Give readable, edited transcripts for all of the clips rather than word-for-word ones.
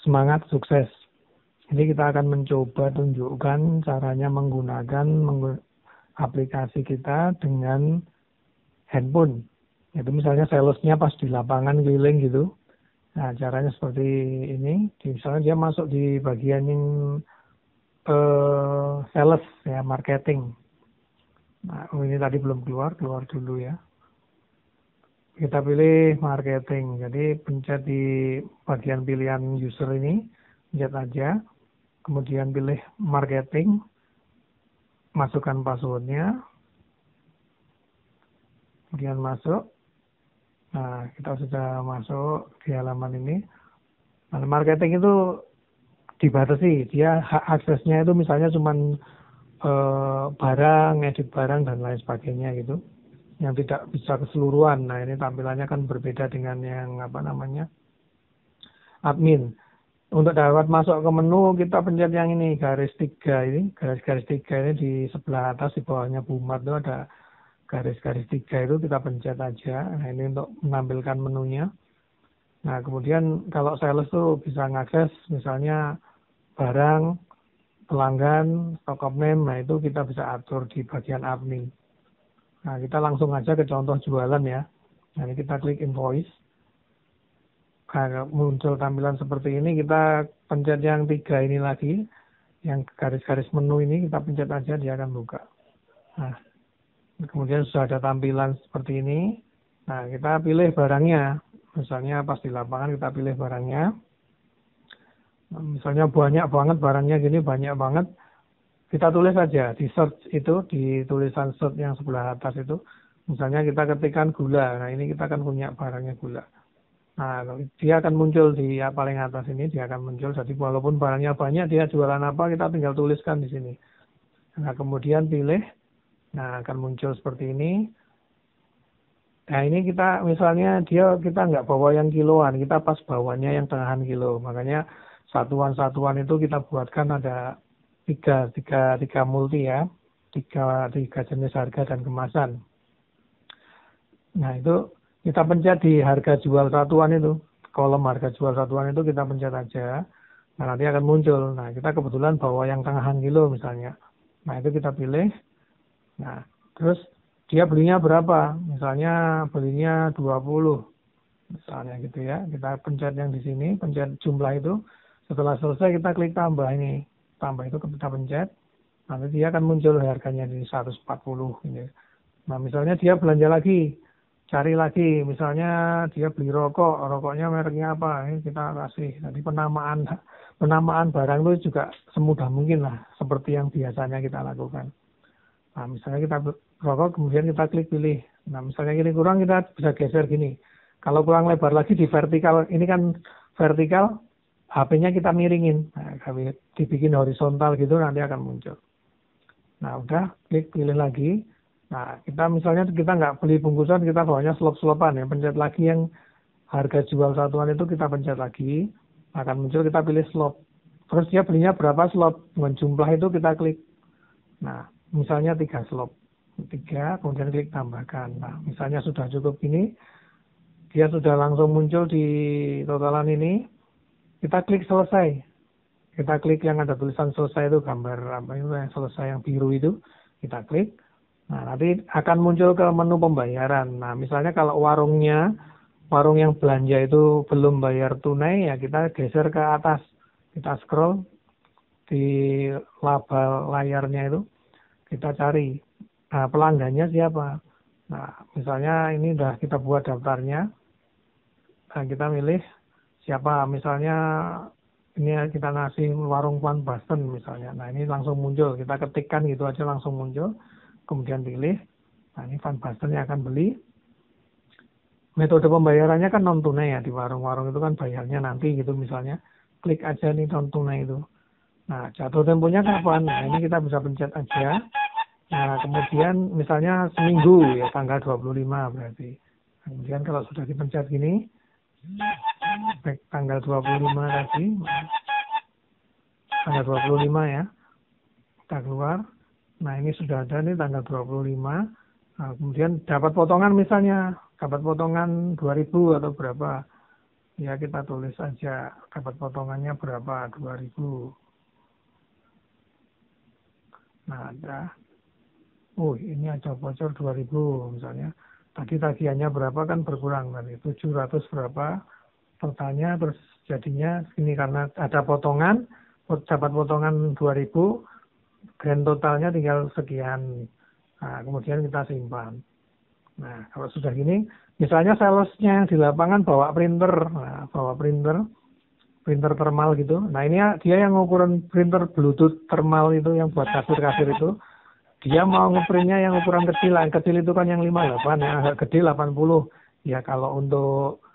semangat, sukses. Ini kita akan mencoba tunjukkan caranya menggunakan aplikasi kita dengan handphone. Itu misalnya salesnya pas di lapangan keliling gitu. Nah, caranya seperti ini. Misalnya dia masuk di bagian yang sales ya, marketing. Nah, ini tadi belum keluar dulu ya. Kita pilih marketing. Jadi pencet di bagian pilihan user ini, pencet aja. Kemudian pilih marketing, masukkan passwordnya, kemudian masuk. Nah, kita sudah masuk di halaman ini. Nah, marketing itu dibatasi, dia hak aksesnya itu misalnya cuman barang, edit barang dan lain sebagainya gitu, yang tidak bisa keseluruhan. Nah, ini tampilannya kan berbeda dengan yang admin. Untuk dapat masuk ke menu, kita pencet yang ini, garis 3 ini. Garis-garis 3 ini di sebelah atas, di bawahnya Bumat itu ada garis-garis 3 itu, kita pencet aja. Nah, ini untuk menampilkan menunya. Nah, kemudian kalau sales tuh bisa ngakses misalnya barang, pelanggan, stock name, nah itu kita bisa atur di bagian admin. Nah, kita langsung aja ke contoh jualan ya. Nah, ini kita klik invoice. Nah, muncul tampilan seperti ini, kita pencet yang 3 ini lagi, yang garis-garis menu ini kita pencet aja, dia akan buka. Nah, kemudian sudah ada tampilan seperti ini. Nah, kita pilih barangnya. Misalnya pas di lapangan kita pilih barangnya. Nah, misalnya banyak banget barangnya gini, banyak banget. Kita tulis saja di search itu, di tulisan search yang sebelah atas itu. Misalnya kita ketikkan gula. Nah, ini kita akan punya barangnya gula. Nah, dia akan muncul di paling atas ini, dia akan muncul. Jadi walaupun barangnya banyak, dia jualan apa, kita tinggal tuliskan di sini. Nah, kemudian pilih. Nah, akan muncul seperti ini. Nah, ini kita misalnya kita nggak bawa yang kiloan, kita pas bawanya yang tengahan kilo. Makanya satuan-satuan itu kita buatkan ada tiga multi ya, tiga jenis harga dan kemasan. Nah, itu kita pencet di harga jual satuan itu, kolom harga jual satuan itu kita pencet aja. Nah, nanti akan muncul. Nah, kita kebetulan bawa yang tengahan kilo misalnya. Nah, itu kita pilih. Nah, terus dia belinya berapa? Misalnya belinya 20. Misalnya gitu ya. Kita pencet yang di sini, pencet jumlah itu. Setelah selesai kita klik tambah ini. Tambah itu kita pencet. Nanti dia akan muncul harganya di 140 ini. Nah, misalnya dia belanja lagi. Cari lagi, misalnya dia beli rokoknya mereknya apa, ini kita kasih. Nanti penamaan barang itu juga semudah mungkin lah, seperti yang biasanya kita lakukan. Nah, misalnya kita rokok, kemudian kita klik pilih. Nah, misalnya ini kurang, kita bisa geser gini. Kalau kurang lebar lagi di vertikal, ini kan vertikal, HP-nya kita miringin. Nah, dibikin horizontal gitu, nanti akan muncul. Nah, udah, klik pilih lagi. Nah, kita misalnya kita nggak beli bungkusan, kita bawanya slop-slopan ya. Pencet lagi yang harga jual satuan itu kita pencet lagi. Akan muncul, kita pilih slop. Terus dia belinya berapa slop. Dengan jumlah itu kita klik. Nah, misalnya 3 slop. 3, kemudian klik tambahkan. Nah, misalnya sudah cukup ini. Dia sudah langsung muncul di totalan ini. Kita klik selesai. Kita klik yang ada tulisan selesai itu, gambar apa itu yang selesai yang biru itu. Kita klik. Nah, nanti akan muncul ke menu pembayaran. Nah, misalnya kalau warung yang belanja itu belum bayar tunai, ya kita geser ke atas. Kita scroll di label layarnya itu, kita cari pelanggannya siapa. Nah, misalnya ini udah kita buat daftarnya. Nah, kita milih siapa. Misalnya ini kita ngasih warung Van Basten misalnya. Nah, ini langsung muncul. Kita ketikkan gitu aja langsung muncul. Kemudian pilih, nah ini Van Basten yang akan beli. Metode pembayarannya kan non tunai ya, di warung-warung itu kan bayarnya nanti gitu misalnya. Klik aja nih non tunai itu. Nah, jatuh temponya kapan? Nah, ini kita bisa pencet aja. Nah, kemudian misalnya seminggu ya, tanggal 25 berarti. Kemudian kalau sudah dipencet gini, tanggal 25 tadi, tanggal 25 ya, kita keluar. Nah, ini sudah ada nih tanggal 25. Nah, kemudian dapat potongan misalnya, dapat potongan 2000 atau berapa. Ya kita tulis aja dapat potongannya berapa, 2000. Nah ada, ini ada bocor 2000 misalnya. Tadi tagihannya berapa kan berkurang tadi, 700 berapa totalnya, terus jadinya ini karena ada potongan, dapat potongan 2000, grand totalnya tinggal sekian. Nah, kemudian kita simpan. Nah, kalau sudah gini, misalnya salesnya yang di lapangan bawa printer, bawa printer thermal gitu. Nah, ini dia yang ngukuran printer Bluetooth thermal itu yang buat kasir-kasir itu. Dia mau ngeprintnya yang ukuran kecil, yang kecil itu kan yang 58, yang agak gede 80. Ya kalau untuk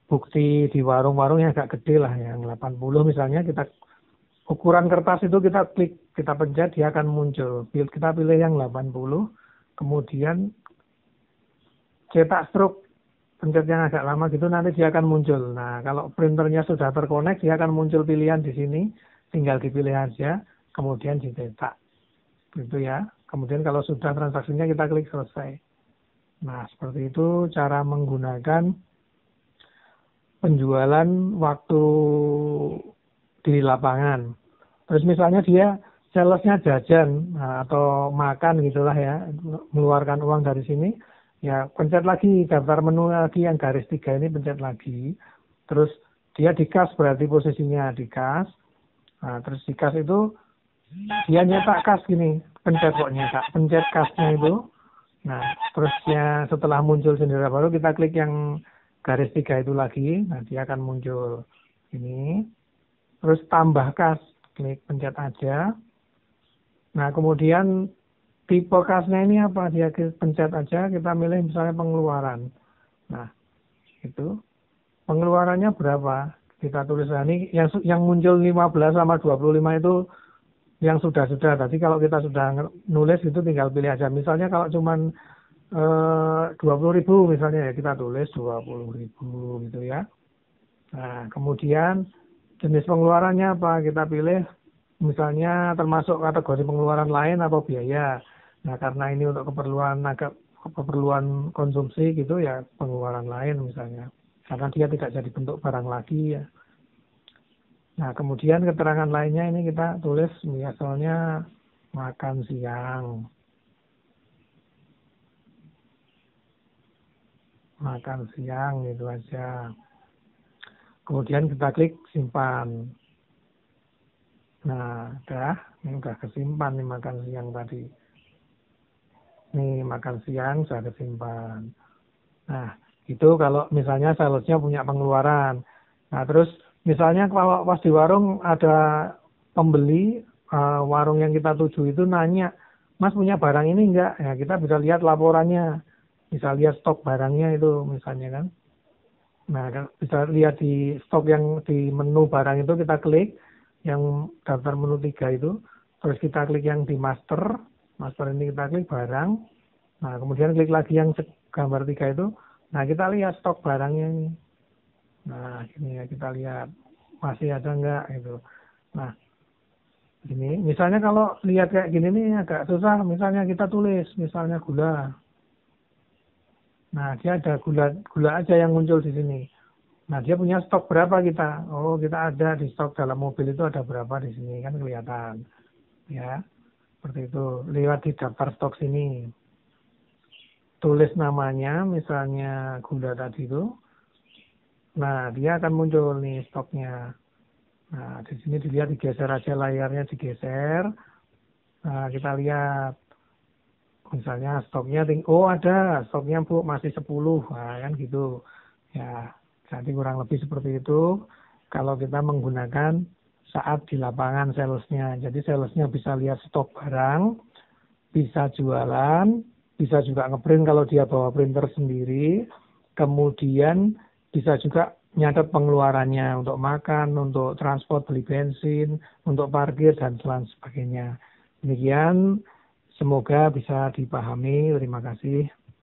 bukti di warung-warung yang agak gede lah, yang 80 misalnya, kita ukuran kertas itu kita klik, kita pencet, dia akan muncul. Kita pilih yang 80, kemudian cetak stroke, pencet yang agak lama gitu, nanti dia akan muncul. Nah, kalau printernya sudah terkonek, dia akan muncul pilihan di sini, tinggal dipilih aja, kemudian dicetak. Gitu ya. Kemudian kalau sudah transaksinya kita klik selesai. Nah, seperti itu cara menggunakan penjualan waktu di lapangan. Terus misalnya dia salesnya jajan atau makan gitulah ya, mengeluarkan uang dari sini, ya pencet lagi daftar menu lagi yang garis 3 ini, pencet lagi. Terus dia di kas, berarti posisinya di kas. Nah, terus di kas itu dia nyetak kas gini, pencet kasnya itu. Nah, terusnya setelah muncul jendela baru kita klik yang garis 3 itu lagi, nah dia akan muncul ini. Terus tambah kas, klik pencet aja. Nah, kemudian tipe kasnya ini apa, dia pencet aja, kita milih misalnya pengeluaran. Nah, itu pengeluarannya berapa, kita tulis. Nah, ini yang muncul 15 sama 25 itu yang sudah. Tadi kalau kita sudah nulis itu tinggal pilih aja. Misalnya kalau cuman 20.000 misalnya, ya kita tulis 20.000 gitu ya. Nah, kemudian jenis pengeluarannya apa, kita pilih misalnya termasuk kategori pengeluaran lain atau biaya. Nah, karena ini untuk keperluan konsumsi gitu ya, pengeluaran lain misalnya. Karena dia tidak jadi bentuk barang lagi ya. Nah, kemudian keterangan lainnya ini kita tulis misalnya makan siang. Makan siang gitu aja. Kemudian kita klik simpan. Nah, ini udah kesimpan nih makan siang tadi. Nih makan siang sudah kesimpan. Nah, itu kalau misalnya salesnya punya pengeluaran. Nah, terus misalnya kalau pas di warung ada pembeli, warung yang kita tuju itu nanya, Mas punya barang ini enggak? Ya kita bisa lihat laporannya, bisa lihat stok barangnya itu misalnya kan. Nah, bisa lihat di stok yang di menu barang itu, kita klik yang daftar menu 3 itu, terus kita klik yang di master ini kita klik barang. Nah, kemudian klik lagi yang gambar 3 itu, nah kita lihat stok barangnya ini. Nah, ini ya kita lihat masih ada enggak gitu. Nah, ini misalnya kalau lihat kayak gini nih agak susah, misalnya kita tulis misalnya gula. Nah, dia ada gula aja yang muncul di sini. Nah, dia punya stok berapa kita? Oh, kita ada di stok dalam mobil itu ada berapa di sini kan kelihatan. Ya. Seperti itu. Lewat di daftar stok sini. Tulis namanya misalnya gula tadi itu. Nah, dia akan muncul nih stoknya. Nah, di sini dilihat, digeser aja layarnya, digeser. Nah, kita lihat. Misalnya stoknya, ada stoknya Bu masih 10. Nah, kan gitu. Ya, jadi kurang lebih seperti itu. Kalau kita menggunakan saat di lapangan salesnya. Jadi salesnya bisa lihat stok barang, bisa jualan, bisa juga ngeprint kalau dia bawa printer sendiri. Kemudian bisa juga nyatet pengeluarannya untuk makan, untuk transport, beli bensin, untuk parkir, dan lain sebagainya. Demikian, semoga bisa dipahami. Terima kasih.